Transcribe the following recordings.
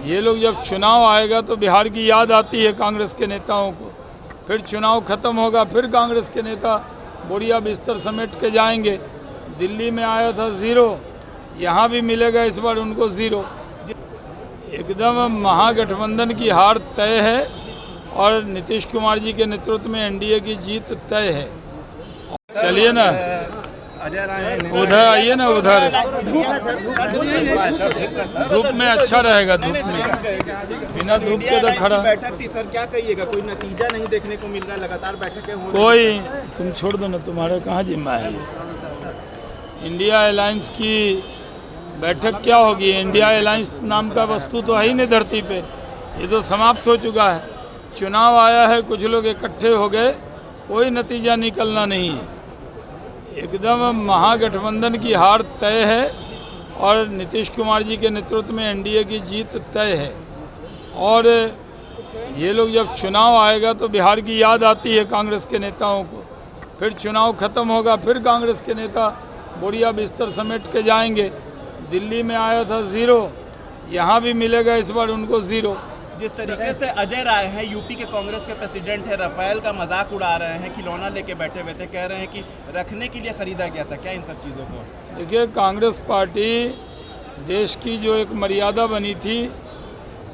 ये लोग जब चुनाव आएगा तो बिहार की याद आती है कांग्रेस के नेताओं को। फिर चुनाव खत्म होगा, फिर कांग्रेस के नेता बोरिया बिस्तर समेट के जाएंगे। दिल्ली में आया था 0, यहाँ भी मिलेगा इस बार उनको 0। एकदम महागठबंधन की हार तय है और नीतीश कुमार जी के नेतृत्व में एनडीए की जीत तय है। चलिए ना, उधर आइए ना, उधर धूप में अच्छा रहेगा। धूप में बिना धूप के तो खड़ा। बैठक थी सर, क्या कहिएगा? कोई नतीजा नहीं देखने को मिल रहा है, लगातार बैठकें हो रही हैं। कोई, तुम छोड़ दो ना, तुम्हारा कहाँ जिम्मा है। इंडिया अलायंस की बैठक क्या होगी? इंडिया अलायंस नाम का वस्तु तो है ही नहीं धरती पे, ये तो समाप्त हो चुका है। चुनाव आया है, कुछ लोग इकट्ठे हो गए, कोई नतीजा निकलना नहीं है। एकदम महागठबंधन की हार तय है और नीतीश कुमार जी के नेतृत्व में एनडीए की जीत तय है। और ये लोग जब चुनाव आएगा तो बिहार की याद आती है कांग्रेस के नेताओं को। फिर चुनाव खत्म होगा, फिर कांग्रेस के नेता बोरिया बिस्तर समेट के जाएंगे। दिल्ली में आया था 0, यहाँ भी मिलेगा इस बार उनको 0। जिस तरीके से अजय राय हैं, यूपी के कांग्रेस के प्रेसिडेंट है, राफेल का मजाक उड़ा रहे हैं, खिलौना लेके बैठे हुए थे, कह रहे हैं कि रखने के लिए खरीदा गया था। क्या इन सब चीज़ों को? देखिए, कांग्रेस पार्टी देश की जो एक मर्यादा बनी थी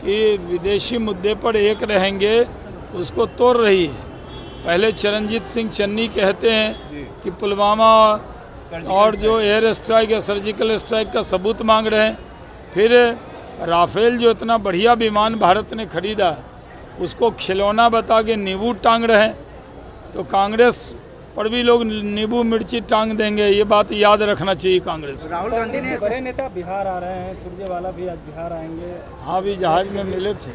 कि विदेशी मुद्दे पर एक रहेंगे, उसको तोड़ रही है। पहले चरणजीत सिंह चन्नी कहते हैं कि पुलवामा और जो एयर स्ट्राइक या सर्जिकल स्ट्राइक का सबूत मांग रहे हैं। फिर राफेल जो इतना बढ़िया विमान भारत ने खरीदा, उसको खिलौना बता के नींबू टांग रहे हैं। तो कांग्रेस पर भी लोग नींबू मिर्ची टांग देंगे, ये बात याद रखना चाहिए कांग्रेस। राहुल गांधी ने बड़े नेता बिहार आ रहे हैं, सुरजेवाला भी आज बिहार आएंगे। हाँ, भी जहाज में मिले थे।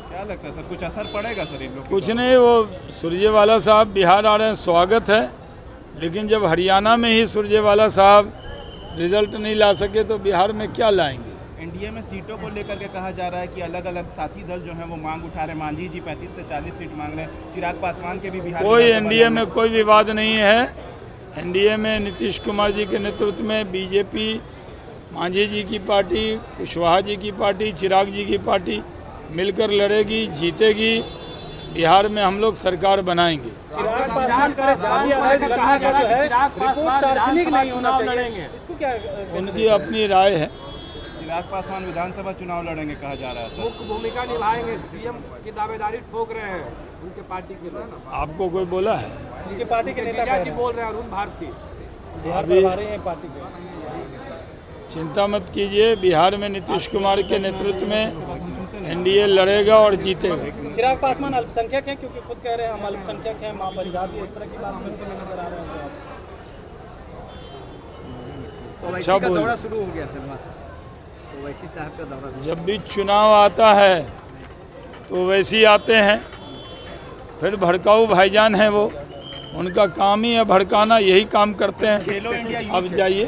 क्या लगता है सर, कुछ असर पड़ेगा सर इन लोग? कुछ नहीं, वो सुरजेवाला साहब बिहार आ रहे हैं, स्वागत है। लेकिन जब हरियाणा में ही सुरजेवाला साहब रिजल्ट नहीं ला सके तो बिहार में क्या लाएंगे? एनडीए में सीटों को लेकर के कहा जा रहा है कि अलग अलग साथी दल जो है वो मांग उठा रहे हैं। मांझी जी 35 से 40 सीट मांग रहे हैं। चिराग पासवान के भी बिहार कोई एनडीए में कोई विवाद नहीं है। एनडीए में नीतीश कुमार जी के नेतृत्व में बीजेपी, मांझी जी की पार्टी, कुशवाहा जी की पार्टी, चिराग जी की पार्टी मिलकर लड़ेगी, जीतेगी। बिहार में हम लोग सरकार बनाएंगे। चिराग पासवान का कहा गया है, रिपोर्ट सार्वजनिक नहीं होना चाहिए, इसको क्या? उनकी अपनी राय है। चिराग पासवान विधानसभा चुनाव लड़ेंगे कहा जा रहा है। मुख्य भूमिका निभाएंगे, सीएम की दावेदारी ठोक रहे हैं उनके पार्टी के लोग। आपको कोई बोला है? उनकी पार्टी के नेता जी बोल रहे हैं, अरुण भारती अभी पार्टी के। चिंता मत कीजिए, बिहार में नीतीश कुमार के नेतृत्व में एनडीए लड़ेगा और जीतेगा। चिराग पासवान अल्पसंख्यक हैं, क्योंकि खुद कह रहे हैं हम अल्पसंख्यक हैं, मां पंजाबी, इस तरह की बात करते हुए नजर आ रहे हैं। अच्छा बोल। दौरा शुरू हो गया सर, ओवैसी साहब का दौरा। जब भी चुनाव आता है तो वैसे ही आते हैं। फिर भड़काऊ भाईजान हैं वो, उनका काम ही है भड़काना, यही काम करते हैं। अब जाइए।